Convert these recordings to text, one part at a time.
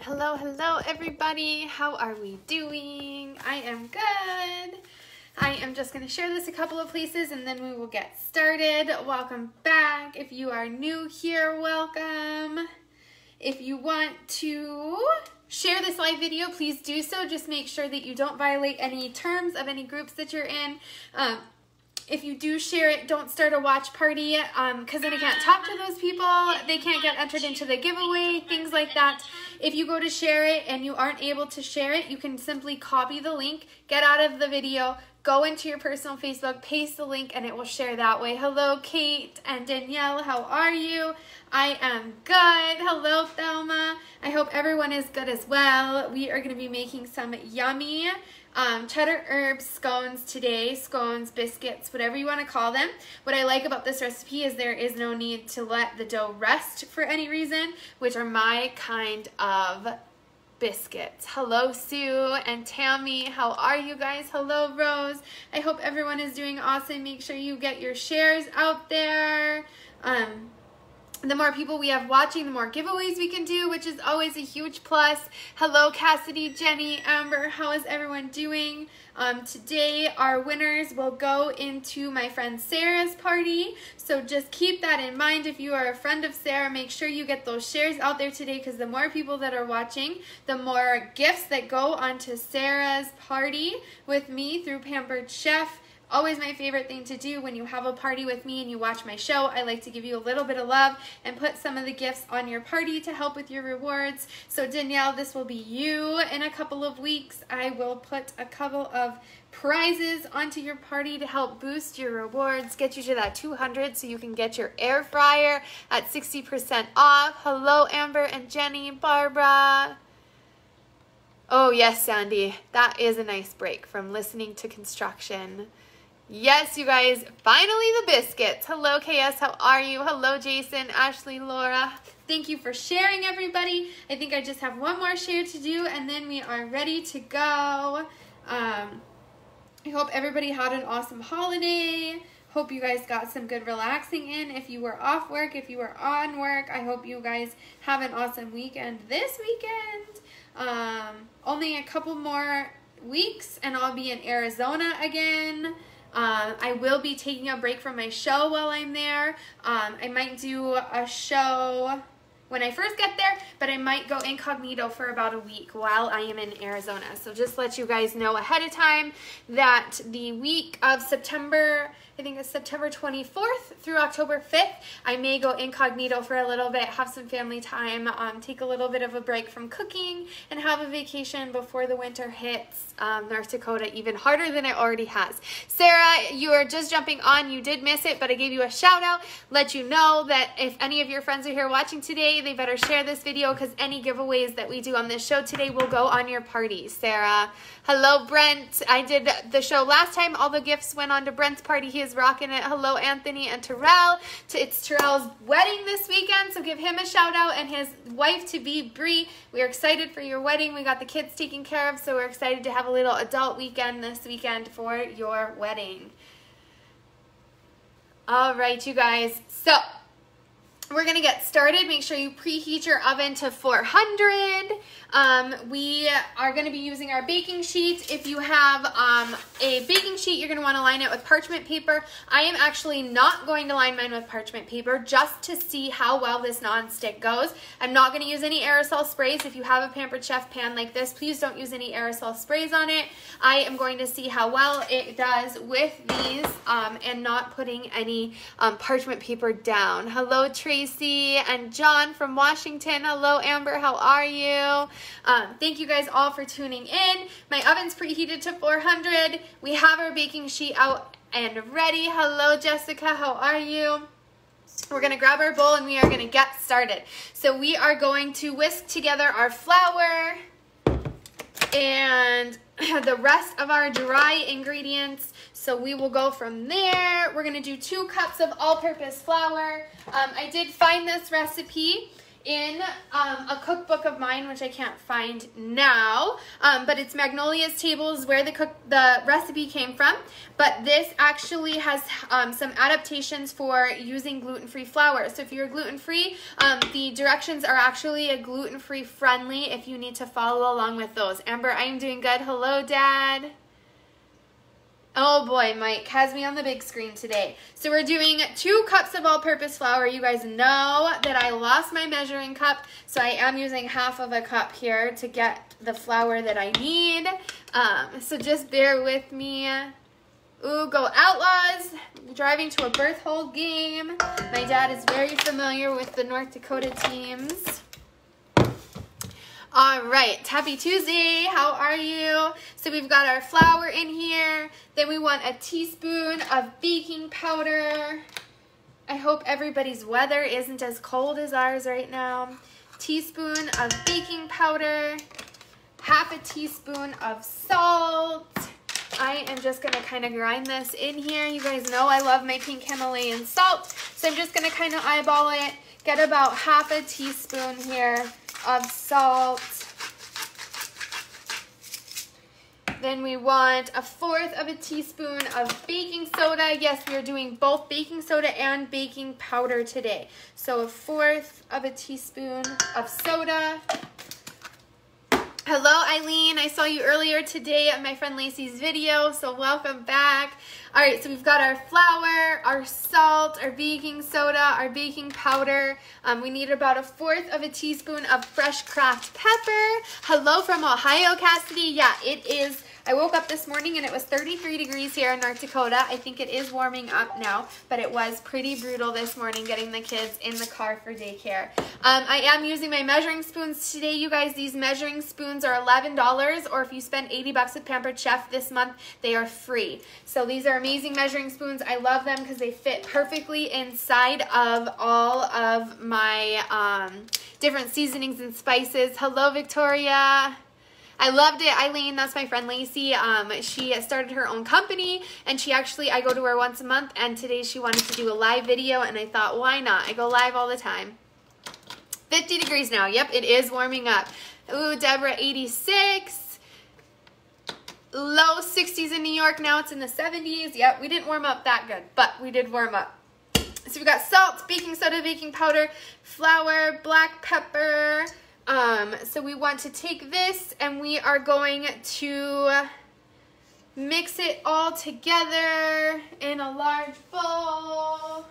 Hello, hello everybody. How are we doing? I am good. I am just going to share this a couple of places and then we will get started. Welcome back. If you are new here, welcome. If you want to share this live video, please do so. Just make sure that you don't violate any terms of any groups that you're in. If you do share it, don't start a watch party because then I can't talk to those people. They can't get entered into the giveaway, things like that. If you go to share it and you aren't able to share it, you can simply copy the link, get out of the video, go into your personal Facebook, paste the link, and it will share that way. Hello, Kate and Danielle. How are you? I am good. Hello, Thelma. I hope everyone is good as well. We are going to be making some yummy cheddar herb scones today. Scones, biscuits, whatever you want to call them. What I like about this recipe is there is no need to let the dough rest for any reason, which are my kind of biscuits. Hello, Sue and Tammy. How are you guys? Hello, Rose. I hope everyone is doing awesome. Make sure you get your shares out there. The more people we have watching, the more giveaways we can do, which is always a huge plus. Hello, Cassidy, Jenny, Amber. How is everyone doing? Today, our winners will go into my friend Sarah's party. So just keep that in mind. If you are a friend of Sarah, make sure you get those shares out there today because the more people that are watching, the more gifts that go onto Sarah's party with me through Pampered Chef. Always my favorite thing to do when you have a party with me and you watch my show. I like to give you a little bit of love and put some of the gifts on your party to help with your rewards. So Danielle, this will be you in a couple of weeks. I will put a couple of prizes onto your party to help boost your rewards, get you to that 200 so you can get your air fryer at 60% off. Hello, Amber and Jenny, Barbara. Oh yes, Sandy, that is a nice break from listening to construction. Yes, you guys, finally the biscuits. Hello, KS, how are you? Hello, Jason, Ashley, Laura. Thank you for sharing, everybody. I think I just have one more share to do, and then we are ready to go. I hope everybody had an awesome holiday. Hope you guys got some good relaxing in. If you were off work, if you were on work, I hope you guys have an awesome weekend this weekend. Only a couple more weeks, and I'll be in Arizona again. I will be taking a break from my show while I'm there. I might do a show when I first get there, but I might go incognito for about a week while I am in Arizona. So just let you guys know ahead of time that the week of September, I think it's September 24th through October 5th, I may go incognito for a little bit, have some family time, take a little bit of a break from cooking, and have a vacation before the winter hits North Dakota even harder than it already has. Sarah, you are just jumping on. You did miss it, but I gave you a shout out. Let you know that if any of your friends are here watching today, they better share this video because any giveaways that we do on this show today will go on your party. Sarah. Hello, Brent. I did the show last time. All the gifts went on to Brent's party. He is rocking it. Hello, Anthony and Terrell. It's Terrell's wedding this weekend, so give him a shout out and his wife-to-be, Bree. We are excited for your wedding. We got the kids taken care of, so we're excited to have a little adult weekend this weekend for your wedding. All right, you guys. So we're going to get started. Make sure you preheat your oven to 400. We are going to be using our baking sheet. If you have a baking sheet, you're going to want to line it with parchment paper. I am actually not going to line mine with parchment paper just to see how well this nonstick goes. I'm not going to use any aerosol sprays. If you have a Pampered Chef pan like this, please don't use any aerosol sprays on it. I am going to see how well it does with these and not putting any parchment paper down. Hello, Tracy and John from Washington. Hello, Amber. How are you? Thank you guys all for tuning in. My oven's preheated to 400. We have our baking sheet out and ready. Hello, Jessica. How are you? We're going to grab our bowl and we are going to get started. So we are going to whisk together our flour and the rest of our dry ingredients. So we will go from there. We're going to do 2 cups of all-purpose flour. I did find this recipe in a cookbook of mine, which I can't find now, but it's Magnolia's Tables, where the recipe came from. But this actually has some adaptations for using gluten-free flour. So if you're gluten-free, the directions are actually a gluten-free friendly if you need to follow along with those. Amber, I am doing good. Hello, Dad. Oh boy, Mike has me on the big screen today. So we're doing 2 cups of all-purpose flour. You guys know that I lost my measuring cup, so I am using half of a cup here to get the flour that I need. So just bear with me. Ooh, go Outlaws. Driving to a Berthold game. My dad is very familiar with the North Dakota teams. All right, happy Tuesday. How are you? So we've got our flour in here. Then we want a teaspoon of baking powder. I hope everybody's weather isn't as cold as ours right now. Teaspoon of baking powder. Half a teaspoon of salt. I am just gonna kind of grind this in here. You guys know I love my pink Himalayan salt. So I'm just gonna kind of eyeball it. Get about half a teaspoon here of salt. Then we want 1/4 of a teaspoon of baking soda. Yes, we are doing both baking soda and baking powder today. So 1/4 of a teaspoon of soda. Hello, Eileen. I saw you earlier today at my friend Lacey's video, so welcome back. All right, so we've got our flour, our salt, our baking soda, our baking powder. We need about 1/4 of a teaspoon of fresh cracked pepper. Hello from Ohio, Cassidy. Yeah, it is. I woke up this morning and it was 33 degrees here in North Dakota. I think it is warming up now, but it was pretty brutal this morning getting the kids in the car for daycare. I am using my measuring spoons today, you guys. These measuring spoons are $11, or if you spend 80 bucks with Pampered Chef this month, they are free. So these are amazing measuring spoons. I love them because they fit perfectly inside of all of my different seasonings and spices. Hello, Victoria. I loved it, Eileen. That's my friend Lacey. She started her own company, and I go to her once a month, and today she wanted to do a live video, and I thought, why not? I go live all the time. 50 degrees now. Yep, it is warming up. Ooh, Deborah, 86. Low 60s in New York. Now it's in the 70s. Yep, we didn't warm up that good, but we did warm up. So we've got salt, baking soda, baking powder, flour, black pepper. So we want to take this and we are going to mix it all together in a large bowl.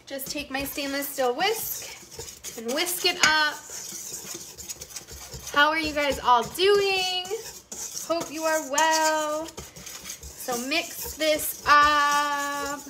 Just take my stainless steel whisk and whisk it up. How are you guys all doing? Hope you are well. So mix this up.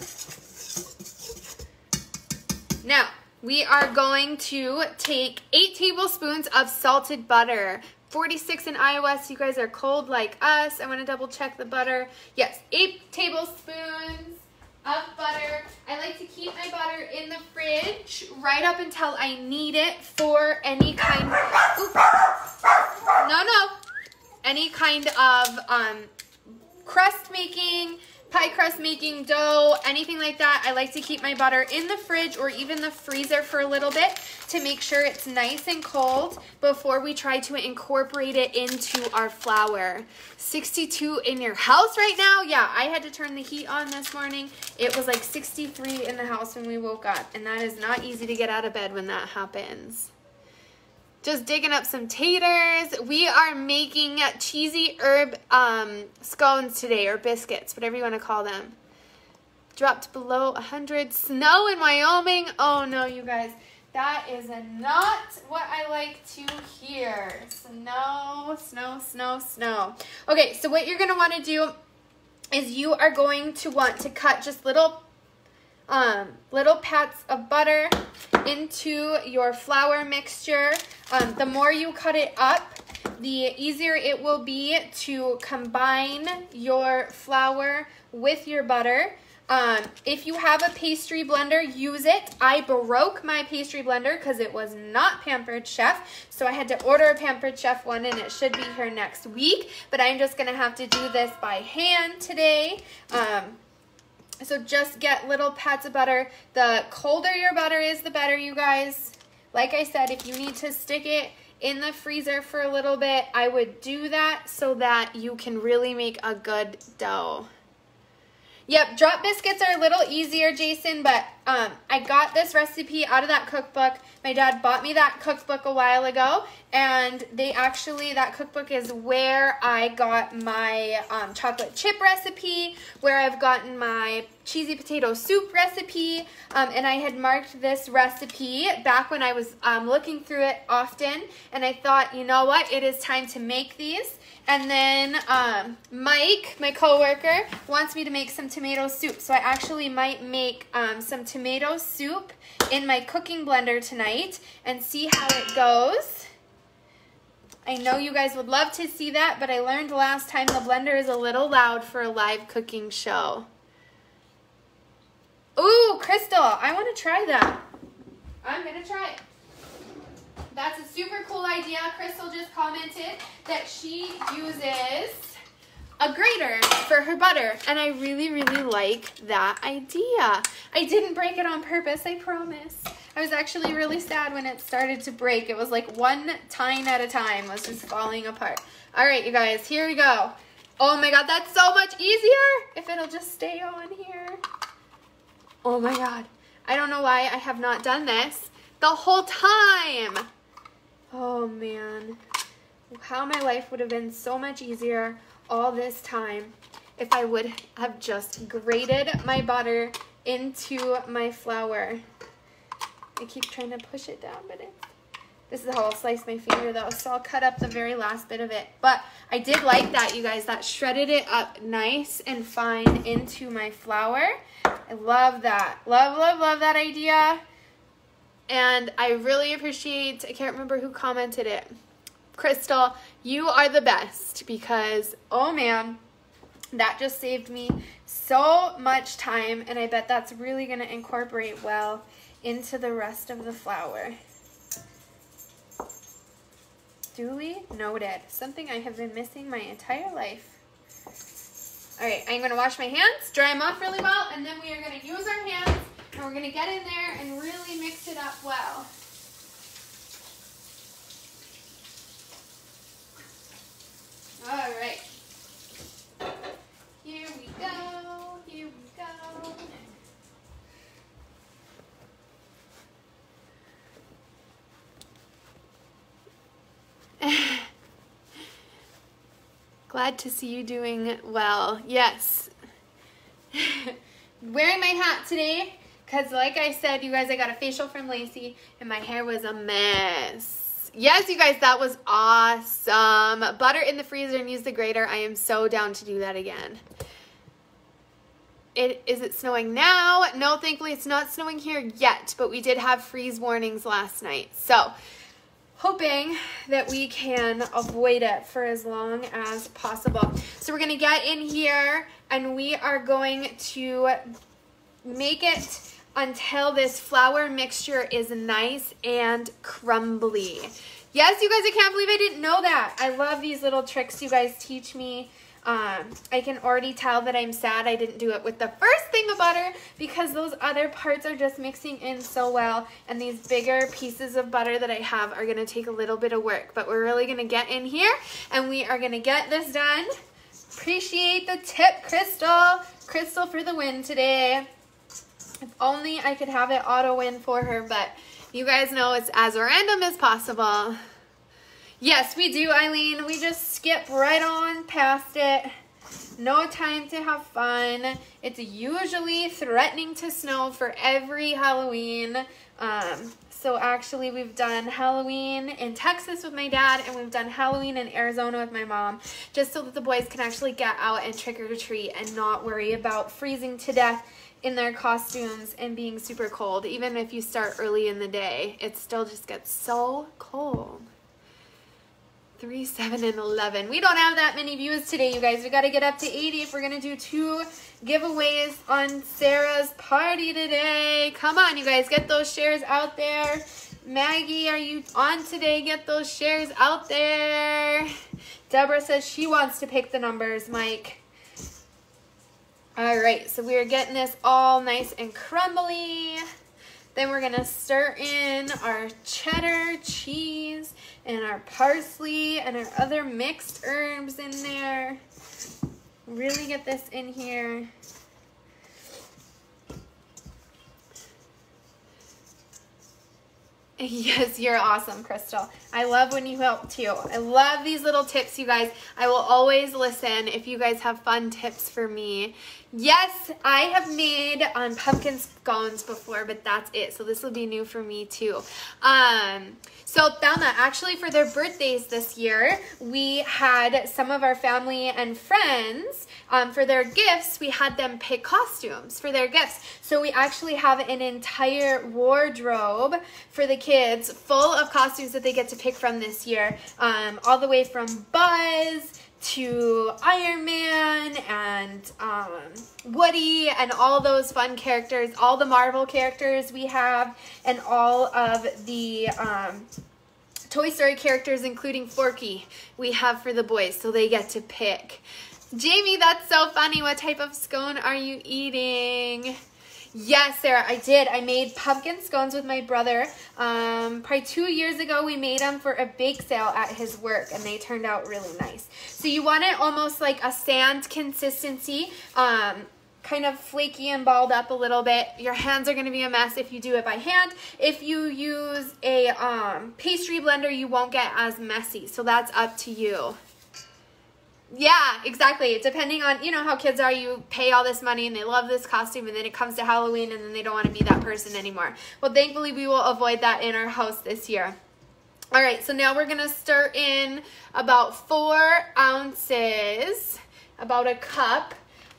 Now, we are going to take 8 tablespoons of salted butter. 46 in Iowa, so you guys are cold like us. I want to double check the butter. Yes, 8 tablespoons of butter. I like to keep my butter in the fridge right up until I need it for any kind any kind of crust making, pie crust making, dough, anything like that. I like to keep my butter in the fridge or even the freezer for a little bit to make sure it's nice and cold before we try to incorporate it into our flour. 62 in your house right now? Yeah, I had to turn the heat on this morning. It was like 63 in the house when we woke up, and that is not easy to get out of bed when that happens. Just digging up some taters. We are making cheesy herb scones today, or biscuits, whatever you want to call them. Dropped below 100. Snow in Wyoming. Oh no, you guys. That is not what I like to hear. Snow, snow, snow, snow. Okay, so what you're going to want to do is you are going to want to cut just little pats of butter into your flour mixture. The more you cut it up, the easier it will be to combine your flour with your butter. If you have a pastry blender, use it. I broke my pastry blender because it was not Pampered Chef, so I had to order a Pampered Chef one, and it should be here next week, but I'm just going to have to do this by hand today. So just get little pats of butter. The colder your butter is, the better, you guys. Like I said, if you need to stick it in the freezer for a little bit, I would do that so that you can really make a good dough. Yep, drop biscuits are a little easier, Jason, but I got this recipe out of that cookbook. My dad bought me that cookbook a while ago, and that cookbook is where I got my chocolate chip recipe, where I've gotten my cheesy potato soup recipe, and I had marked this recipe back when I was looking through it often, and I thought, you know what, it is time to make these. And then Mike, my coworker, wants me to make some tomato soup. So I actually might make some tomato soup in my cooking blender tonight and see how it goes. I know you guys would love to see that, but I learned last time the blender is a little loud for a live cooking show. Ooh, Crystal, I want to try that. I'm going to try it. That's a super cool idea. Crystal just commented that she uses a grater for her butter, and I really, really like that idea. I didn't break it on purpose, I promise. I was actually really sad when it started to break. It was like one tine at a time was just falling apart. All right, you guys, here we go. Oh my God, that's so much easier if it'll just stay on here. Oh my God. I don't know why I have not done this the whole time. Oh man, how my life would have been so much easier all this time if I would have just grated my butter into my flour. I keep trying to push it down, but this is how I'll slice my finger though, so I'll cut up the very last bit of it. But I did like that, you guys. That shredded it up nice and fine into my flour. I love that. Love, love, love that idea. And I really appreciate, I can't remember who commented it. Crystal, you are the best because, oh man, that just saved me so much time, and I bet that's really going to incorporate well into the rest of the flour. Duly noted. Something I have been missing my entire life. All right, I'm going to wash my hands, dry them off really well, and then we are going to use our hands, and we're going to get in there and really mix it up well. All right. Here we go. Here we go. Glad to see you doing well. Yes. Wearing my hat today because, like I said, you guys, I got a facial from Lacey and my hair was a mess. Yes, you guys, that was awesome. Butter in the freezer and use the grater. I am so down to do that again. Is it snowing now? No, thankfully it's not snowing here yet, but we did have freeze warnings last night. So, hoping that we can avoid it for as long as possible. So we're gonna get in here and we are going to make it until this flour mixture is nice and crumbly. Yes, you guys, I can't believe I didn't know that. I love these little tricks you guys teach me. I can already tell that I'm sad I didn't do it with the first thing of butter because those other parts are just mixing in so well, and these bigger pieces of butter that I have are going to take a little bit of work, but we're really going to get in here and we are going to get this done. Appreciate the tip, Crystal. Crystal for the win today. If only I could have it auto win for her, but you guys know it's as random as possible. Yes, we do, Eileen. We just skip right on past it. No time to have fun. It's usually threatening to snow for every Halloween. So actually we've done Halloween in Texas with my dad and we've done Halloween in Arizona with my mom, just so that the boys can actually get out and trick or treat and not worry about freezing to death in their costumes and being super cold. Even if you start early in the day, it still just gets so cold. 3, 7, and 11. We don't have that many views today, you guys. We got to get up to 80 if we're going to do 2 giveaways on Sarah's party today. Come on, you guys. Get those shares out there. Maggie, are you on today? Get those shares out there. Deborah says she wants to pick the numbers, Mike. All right, so we're getting this all nice and crumbly. Then we're gonna stir in our cheddar cheese and our parsley and our other mixed herbs in there. Really get this in here. Yes, you're awesome, Crystal. I love when you help too. I love these little tips, you guys. I will always listen if you guys have fun tips for me. Yes, I have made pumpkin scones before, but that's it. So this will be new for me too. So Thelma, actually for their birthdays this year, we had some of our family and friends, for their gifts, we had them pick costumes for their gifts. So we actually have an entire wardrobe for the kids full of costumes that they get to pick from this year. All the way from Buzz to Iron Man and Woody and all those fun characters, all the Marvel characters we have, and all of the Toy Story characters, including Forky, we have for the boys, so they get to pick. Jamie, that's so funny. What type of scone are you eating? Yes, Sarah, I did. I made pumpkin scones with my brother. Probably 2 years ago, we made them for a bake sale at his work, and they turned out really nice. So you want it almost like a sand consistency, kind of flaky and balled up a little bit. Your hands are going to be a mess if you do it by hand. If you use a pastry blender, you won't get as messy. So that's up to you. Yeah, exactly. Depending on, you know, how kids are, you pay all this money and they love this costume, and then it comes to Halloween and then they don't want to be that person anymore. Well, thankfully we will avoid that in our house this year. All right, so now we're going to stir in about 4 ounces, about a cup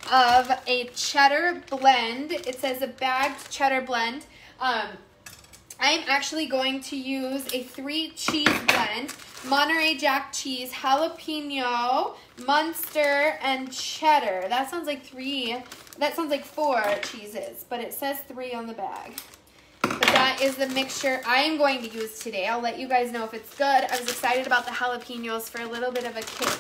of a cheddar blend. It says a bagged cheddar blend. I'm actually going to use a 3 cheese blend: Monterey Jack cheese, jalapeno, Munster, and cheddar. That sounds like 3. That sounds like 4 cheeses, but it says 3 on the bag. But that is the mixture I'm going to use today. I'll let you guys know if it's good. I was excited about the jalapenos for a little bit of a kick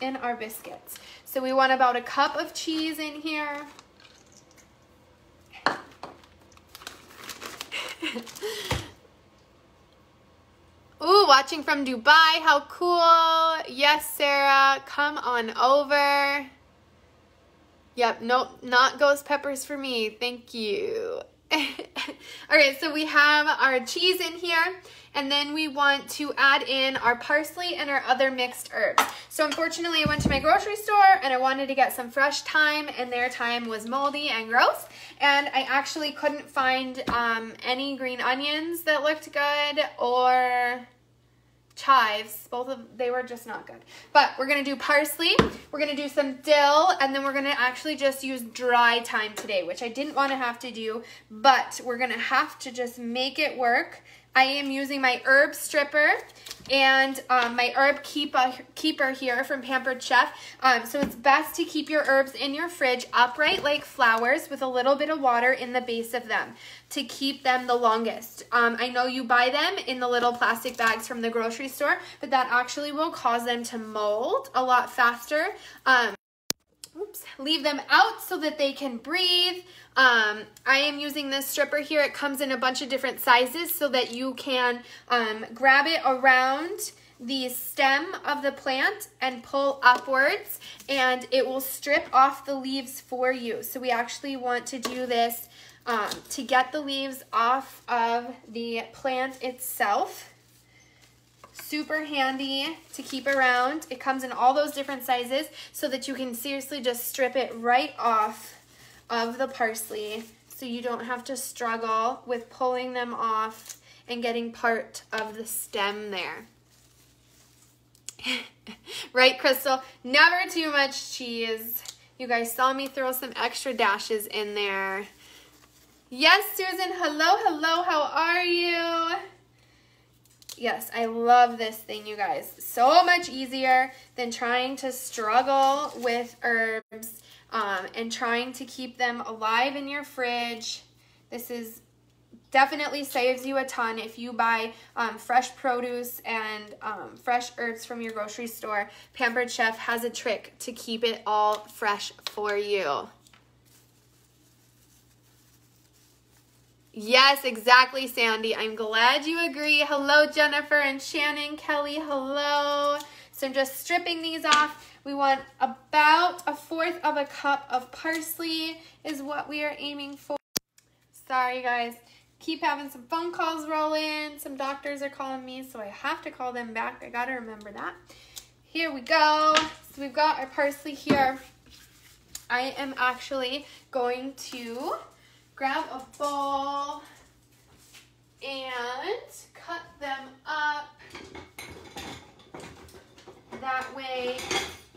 in our biscuits. So we want about a cup of cheese in here. Ooh, watching from Dubai. How cool. Yes, Sarah. Come on over. Yep, nope, not ghost peppers for me. Thank you. All right, so we have our cheese in here, and then we want to add in our parsley and our other mixed herbs. So unfortunately, I went to my grocery store and I wanted to get some fresh thyme, and their thyme was moldy and gross. And I actually couldn't find any green onions that looked good, or chives. They were just not good. But we're going to do parsley, we're going to do some dill, and then we're going to actually just use dry thyme today, which I didn't want to have to do, but we're going to have to just make it work. I am using my herb stripper and my herb keeper here from Pampered Chef. So it's best to keep your herbs in your fridge upright like flowers with a little bit of water in the base of them to keep them the longest. I know you buy them in the little plastic bags from the grocery store, but that actually will cause them to mold a lot faster. Oops, leave them out so that they can breathe. I am using this stripper here. It comes in a bunch of different sizes so that you can grab it around the stem of the plant and pull upwards, and it will strip off the leaves for you. So we actually want to do this to get the leaves off of the plant itself. Super handy to keep around. It comes in all those different sizes so that you can seriously just strip it right off of the parsley, so you don't have to struggle with pulling them off and getting part of the stem there. Right, Crystal? Never too much cheese. You guys saw me throw some extra dashes in there. Yes, Susan. Hello, hello. How are you? Yes, I love this thing, you guys. So much easier than trying to struggle with herbs and trying to keep them alive in your fridge. This is definitely saves you a ton if you buy fresh produce and fresh herbs from your grocery store. Pampered Chef has a trick to keep it all fresh for you. Yes, exactly, Sandy. I'm glad you agree. Hello, Jennifer and Shannon. Kelly, hello. So I'm just stripping these off. We want about 1/4 of a cup of parsley is what we are aiming for. Sorry, guys. Keep having some phone calls roll in. Some doctors are calling me, so I have to call them back. I gotta remember that. Here we go. So we've got our parsley here. I am actually going to grab a bowl and cut them up. That way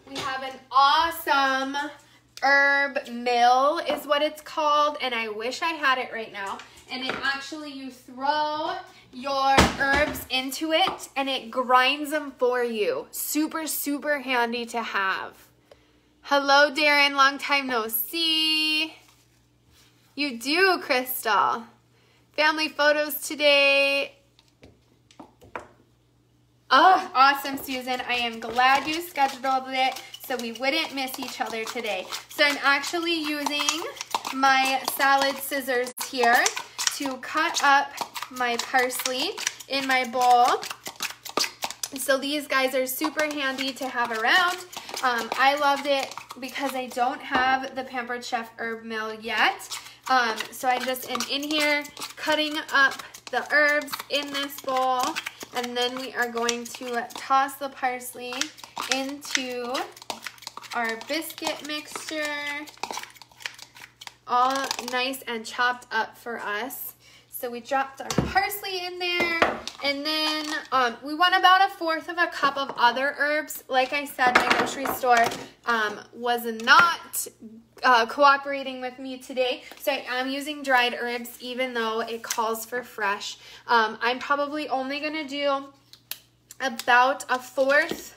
we have an awesome herb mill is what it's called, and I wish I had it right now. And it actually, you throw your herbs into it and it grinds them for you. Super, super handy to have. Hello, Darren. Long time no see. You do, Crystal. Family photos today. Oh, awesome, Susan. I am glad you scheduled it so we wouldn't miss each other today. So I'm actually using my salad scissors here to cut up my parsley in my bowl. So these guys are super handy to have around. I loved it because I don't have the Pampered Chef herb mill yet. So I just am in here cutting up the herbs in this bowl. And then we are going to toss the parsley into our biscuit mixture, all nice and chopped up for us. So we dropped our parsley in there, and then we want about 1/4 of a cup of other herbs. Like I said, my grocery store was not cooperating with me today, so I'm using dried herbs even though it calls for fresh. I'm probably only gonna do about 1/4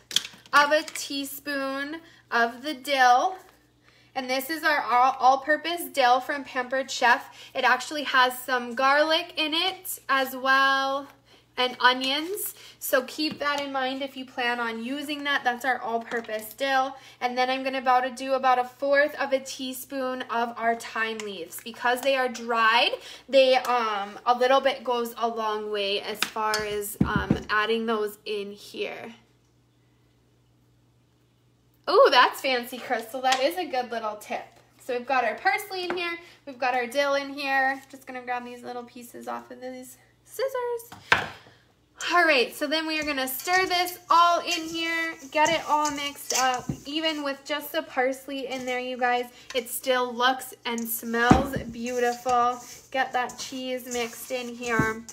of a teaspoon of the dill, and this is our all-purpose dill from Pampered Chef. It actually has some garlic in it as well, and onions. So keep that in mind if you plan on using that. That's our all-purpose dill. And then I'm gonna do about 1/4 of a teaspoon of our thyme leaves. Because they are dried, they a little bit goes a long way as far as adding those in here. Oh, that's fancy, Crystal. That is a good little tip. So we've got our parsley in here. We've got our dill in here. Just gonna grab these little pieces off of these scissors. All right, so then we are gonna stir this all in here, get it all mixed up. Even with just the parsley in there, you guys, it still looks and smells beautiful. Get that cheese mixed in here.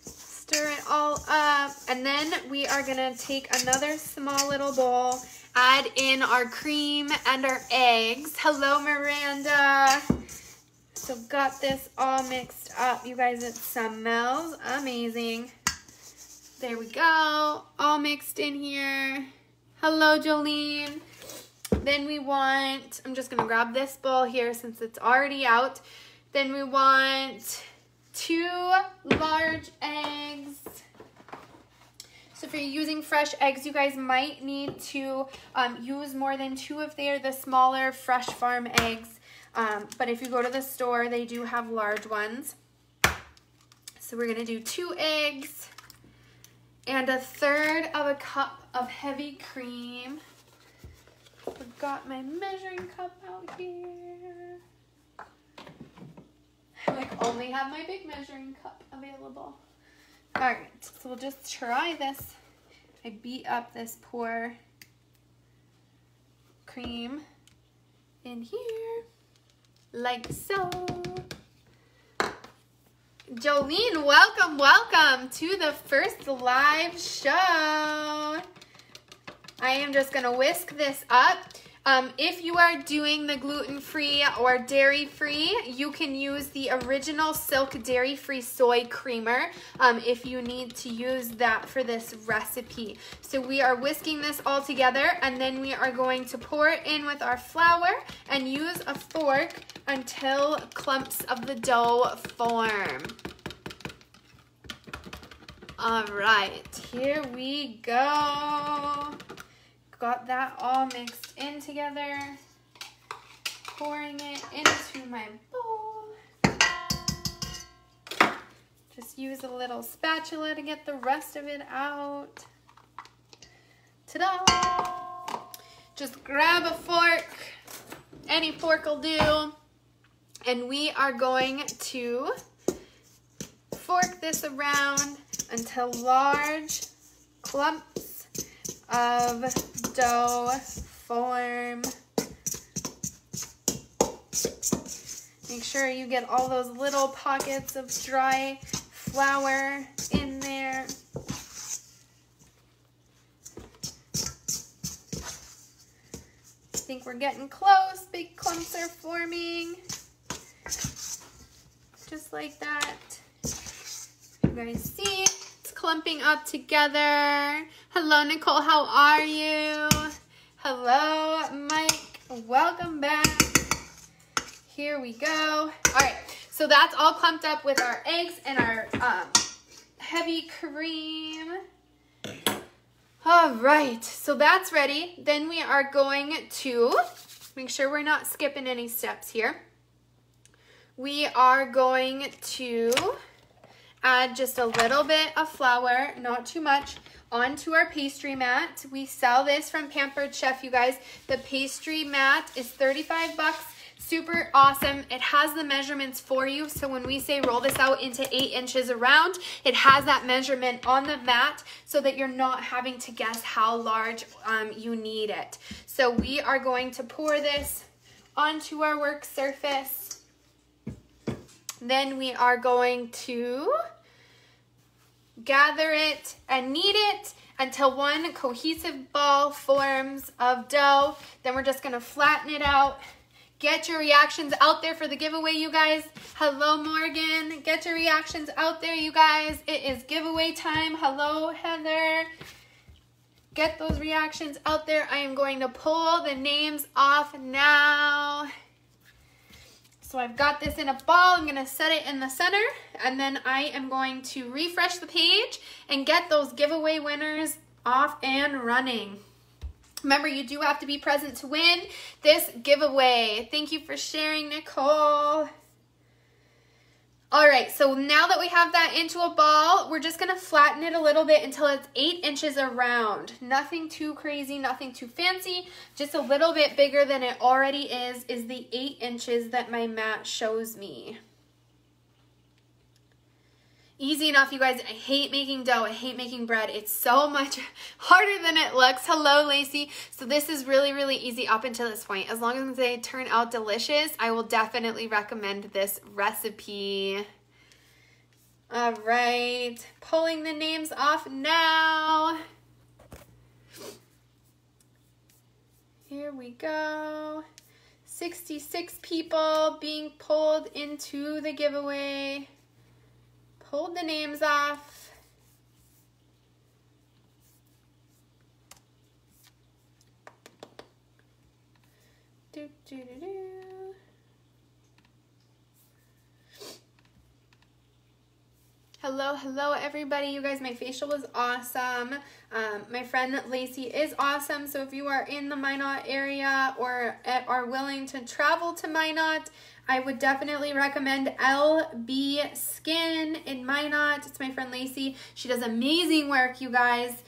Stir it all up, and then we are gonna take another small little bowl, add in our cream and our eggs. Hello, Miranda. So got this all mixed up. You guys, it smells amazing. There we go, all mixed in here. Hello, Jolene. Then we want, I'm just gonna grab this bowl here since it's already out. Then we want 2 large eggs. So if you're using fresh eggs, you guys might need to use more than 2 if they are the smaller fresh farm eggs. But if you go to the store, they do have large ones. So we're gonna do 2 eggs and 1/3 of a cup of heavy cream. I've got my measuring cup out here. I only have my big measuring cup available. All right, so we'll just try this. I beat up this poor cream in here, like so. Jolene, welcome, welcome to the first live show. I am just gonna whisk this up. If you are doing the gluten-free or dairy-free, you can use the original Silk Dairy-Free Soy Creamer if you need to use that for this recipe. So we are whisking this all together, and then we are going to pour it in with our flour and use a fork until clumps of the dough form. All right, here we go. Got that all mixed in together. Pouring it into my bowl. Just use a little spatula to get the rest of it out. Ta-da! Just grab a fork. Any fork will do. And we are going to fork this around until large clumps of dough form. Make sure you get all those little pockets of dry flour in there. I think we're getting close. Big clumps are forming. Just like that. You guys see? Clumping up together. Hello, Nicole. How are you? Hello, Mike. Welcome back. Here we go. All right. So that's all clumped up with our eggs and our heavy cream. All right. So that's ready. Then we are going to make sure we're not skipping any steps here. We are going to add just a little bit of flour, not too much, onto our pastry mat. We sell this from Pampered Chef, you guys. The pastry mat is 35 bucks. Super awesome. It has the measurements for you. So when we say roll this out into 8 inches around, it has that measurement on the mat so that you're not having to guess how large you need it. So we are going to pour this onto our work surface. Then we are going to gather it and knead it until one cohesive ball forms of dough. Then we're just going to flatten it out. Get your reactions out there for the giveaway, you guys. Hello, Morgan. Get your reactions out there, you guys. It is giveaway time. Hello, Heather. Get those reactions out there. I am going to pull the names off now. So I've got this in a ball. I'm going to set it in the center, and then I am going to refresh the page and get those giveaway winners off and running. Remember, you do have to be present to win this giveaway. Thank you for sharing, Nicole. All right, so now that we have that into a ball, we're just gonna flatten it a little bit until it's 8 inches around. Nothing too crazy, nothing too fancy, just a little bit bigger than it already is the 8 inches that my mat shows me. Easy enough, you guys. I hate making dough. I hate making bread. It's so much harder than it looks. Hello, Lacey. So this is really, really easy up until this point. As long as they turn out delicious, I will definitely recommend this recipe. All right. Pulling the names off now. Here we go. 66 people being pulled into the giveaway. Pulled the names off. Do, do, do, do. Hello, hello everybody. You guys, my facial was awesome. My friend Lacey is awesome. So if you are in the Minot area or are willing to travel to Minot, I would definitely recommend LB Skin in Minot. It's my friend Lacey. She does amazing work, you guys.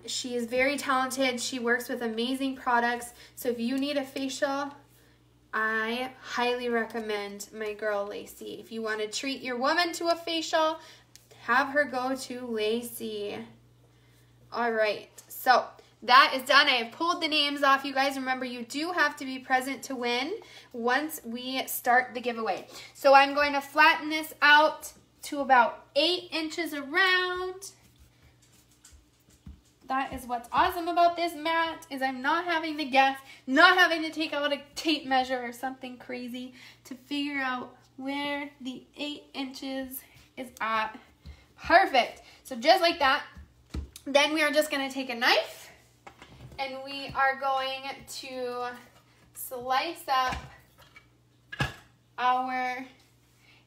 She is very talented. She works with amazing products. So if you need a facial, I highly recommend my girl Lacey. If you want to treat your woman to a facial, have her go to Lacey. All right, so that is done. I have pulled the names off. You guys, remember, you do have to be present to win once we start the giveaway. So I'm going to flatten this out to about 8 inches around. that is what's awesome about this mat, is I'm not having to guess, not having to take out a tape measure or something crazy to figure out where the 8 inches is at. Perfect. So just like that, then we are just going to take a knife and we are going to slice up our,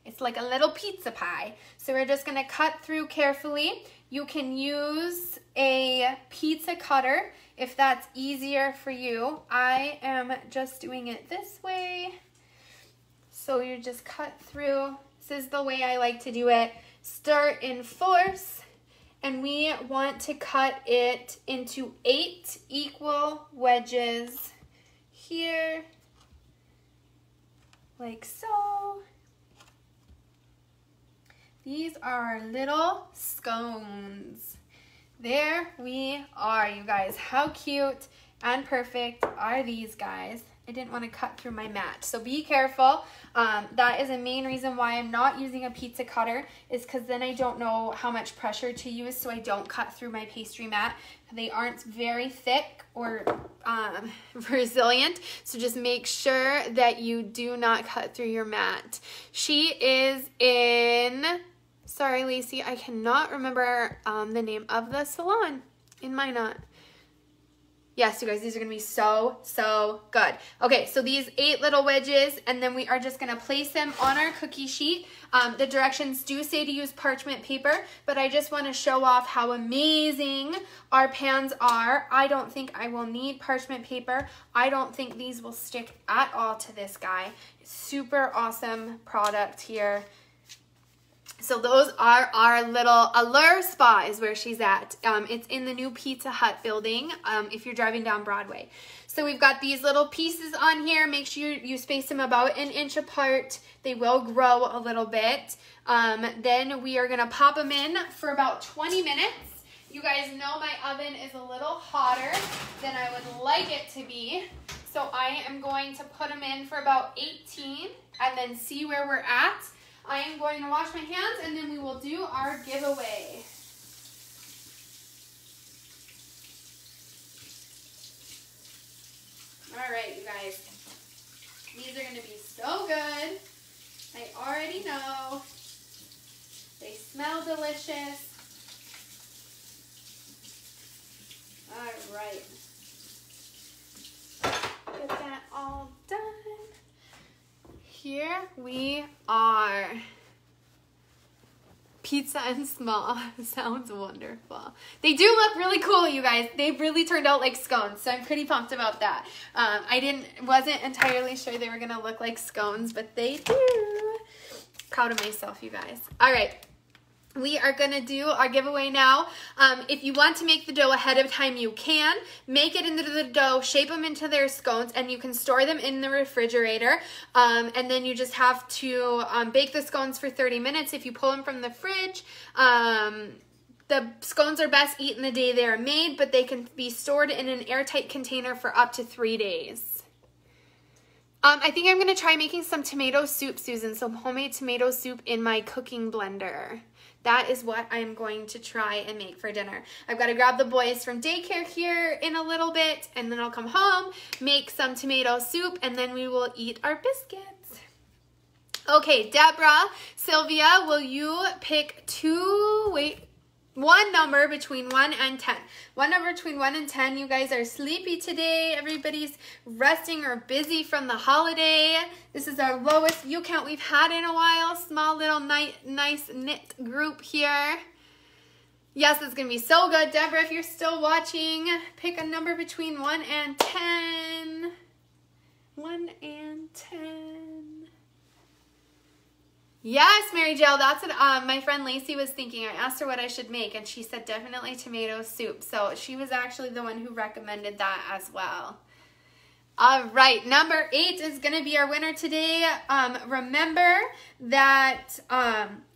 it's like a little pizza pie. So we're just going to cut through carefully. You can use a pizza cutter if that's easier for you. I am just doing it this way. So you just cut through. This is the way I like to do it. Start in force, and we want to cut it into 8 equal wedges here, like so. These are our little scones. There we are, you guys. How cute and perfect are these guys? I didn't want to cut through my mat, so be careful. That is a main reason why I'm not using a pizza cutter, is because then I don't know how much pressure to use, so I don't cut through my pastry mat. They aren't very thick or resilient, so just make sure that you do not cut through your mat. She is in, sorry Lacey, I cannot remember the name of the salon in Minot. Yes, you guys, these are going to be so, so good. Okay, so these 8 little wedges, and then we are just going to place them on our cookie sheet. The directions do say to use parchment paper, but I just want to show off how amazing our pans are. I don't think I will need parchment paper. I don't think these will stick at all to this guy. Super awesome product here. So those are our little Allure Spa is where she's at. It's in the new Pizza Hut building if you're driving down Broadway. So we've got these little pieces on here. Make sure you space them about 1 inch apart. They will grow a little bit. Then we are gonna pop them in for about 20 minutes. You guys know my oven is a little hotter than I would like it to be. So I am going to put them in for about 18 and then see where we're at. I am going to wash my hands and then we will do our giveaway. All right, you guys. These are going to be so good. I already know. They smell delicious. All right. Get that all done. Here we are. Pizza and small. Sounds wonderful. They do look really cool, you guys. They really turned out like scones, so I'm pretty pumped about that. Wasn't entirely sure they were gonna look like scones, but they do. Proud of myself, you guys. All right. We are going to do our giveaway now. If you want to make the dough ahead of time, you can. Make it into the dough, shape them into their scones, and you can store them in the refrigerator. And then you just have to bake the scones for 30 minutes. If you pull them from the fridge, the scones are best eaten the day they are made, but they can be stored in an airtight container for up to 3 days. I think I'm going to try making some tomato soup, Susan, some homemade tomato soup in my cooking blender. That is what I'm going to try and make for dinner. I've got to grab the boys from daycare here in a little bit, and then I'll come home, make some tomato soup, and then we will eat our biscuits. Okay, Deborah, Sylvia, will you pick one number between 1 and 10. One number between 1 and 10. You guys are sleepy today. Everybody's resting or busy from the holiday. This is our lowest view count we've had in a while. Small little nice knit group here. Yes, it's going to be so good. Deborah, if you're still watching, pick a number between 1 and 10. 1 and 10. Yes, Mary Jo, that's what my friend Lacey was thinking. I asked her what I should make, and she said definitely tomato soup. So she was actually the one who recommended that as well. All right, number 8 is going to be our winner today. Remember that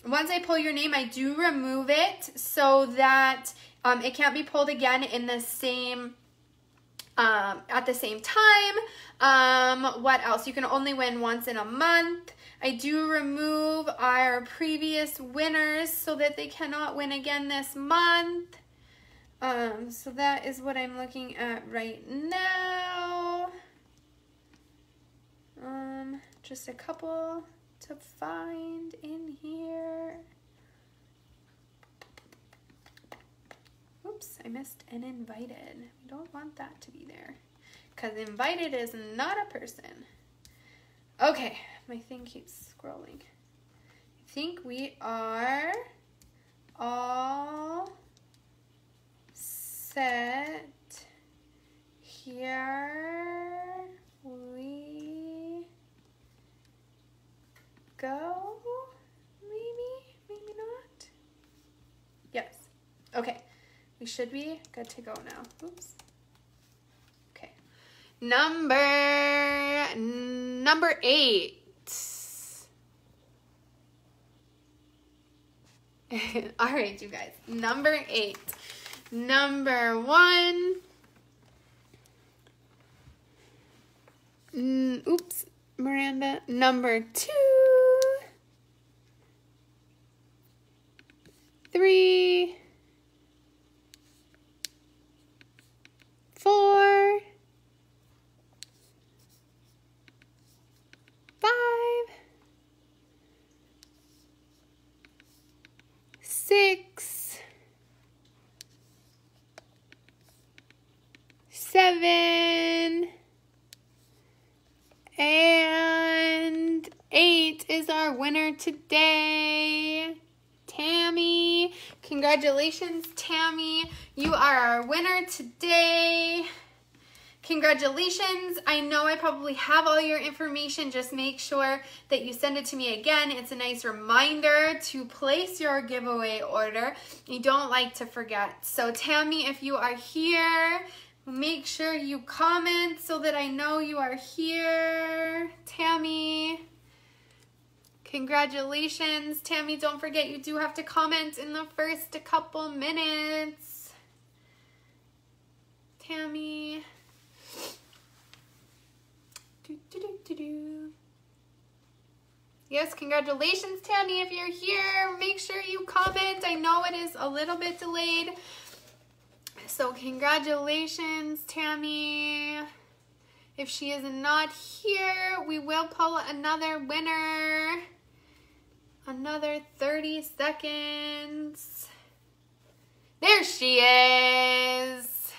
once I pull your name, I do remove it so that it can't be pulled again in the same at the same time. What else? You can only win once in a month. I do remove our previous winners so that they cannot win again this month. So that is what I'm looking at right now. Just a couple to find in here. Oops, I missed an invited. We don't want that to be there, because invited is not a person. Okay, my thing keeps scrolling. I think we are all set. Here we go. Maybe not. Yes. Okay. We should be good to go now. Oops. Okay. Number 8. All right, you guys. Number 8. Number 1. Oops, Miranda. Number 2. 3. 4. 5. 6. 7. And 8 is our winner today. Tammy. Congratulations, Tammy. You are our winner today. Congratulations. I know I probably have all your information. Just make sure that you send it to me again. It's a nice reminder to place your giveaway order. You don't like to forget. So Tammy, if you are here, make sure you comment so that I know you are here. Tammy. Congratulations, Tammy. Don't forget, you do have to comment in the first couple minutes. Tammy. Yes, congratulations, Tammy. If you're here, make sure you comment. I know it is a little bit delayed. So congratulations, Tammy. If she is not here, we will pull another winner. Another 30 seconds. There she is.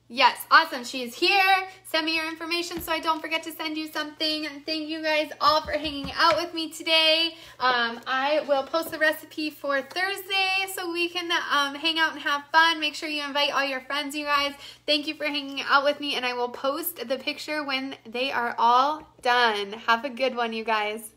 Yes, awesome. She is here. Send me your information so I don't forget to send you something. And thank you guys all for hanging out with me today. I will post the recipe for Thursday so we can hang out and have fun. Make sure you invite all your friends, you guys. Thank you for hanging out with me, and I will post the picture when they are all done. Have a good one, you guys.